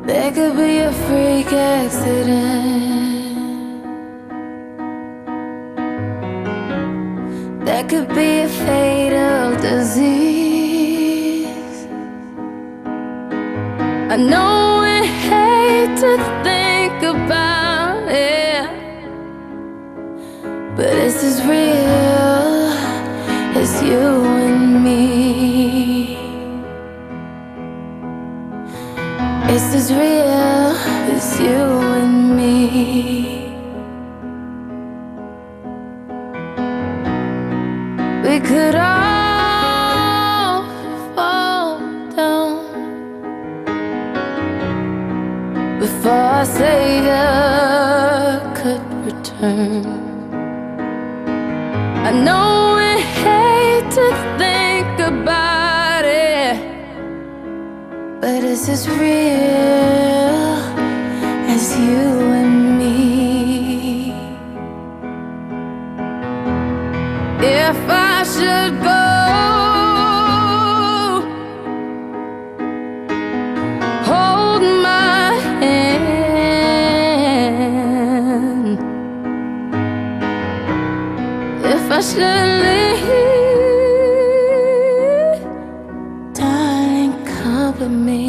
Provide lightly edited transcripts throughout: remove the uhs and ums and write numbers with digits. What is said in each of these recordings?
There could be a freak accident. There could be a fatal disease. I know we hate to think about it, but it's as real as you and me. It's as real as you and me. We could all fall down before our Savior could return. I know we hate to think about it, but it's as real as you and me. If I should go, hold my hand. If I should leave, darling, come with me,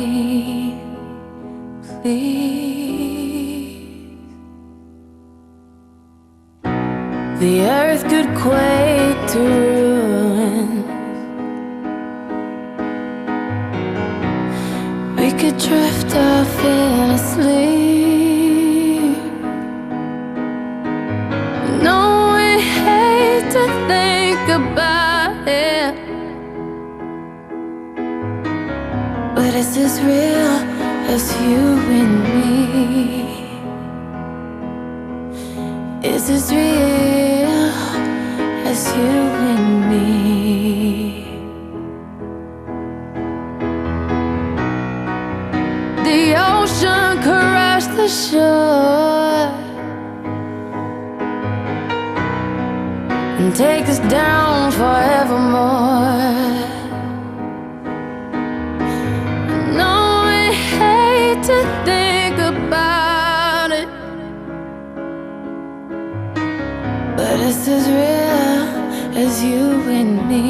please. The earth could quake to ruin. We could drift off in a sleep. No, we hate to think about it, but it's as real as you and me. It's as real as you and me. The ocean crashed the shore and take us down forevermore. No, we hate to think about it, but it's as real as you and me.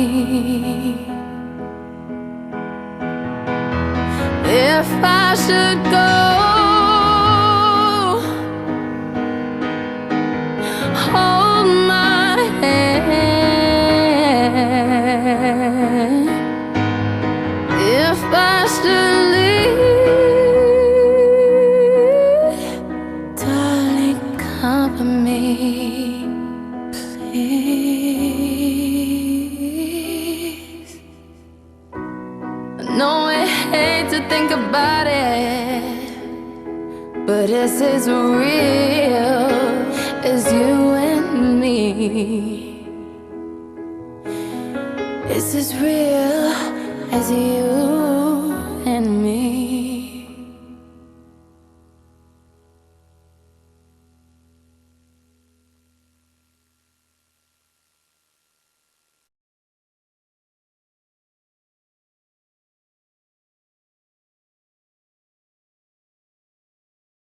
If I should go, hold my hand. If I should leave, darling, come with me, please. I know I hate to think about it, but it's as real as you and me. It's as real as you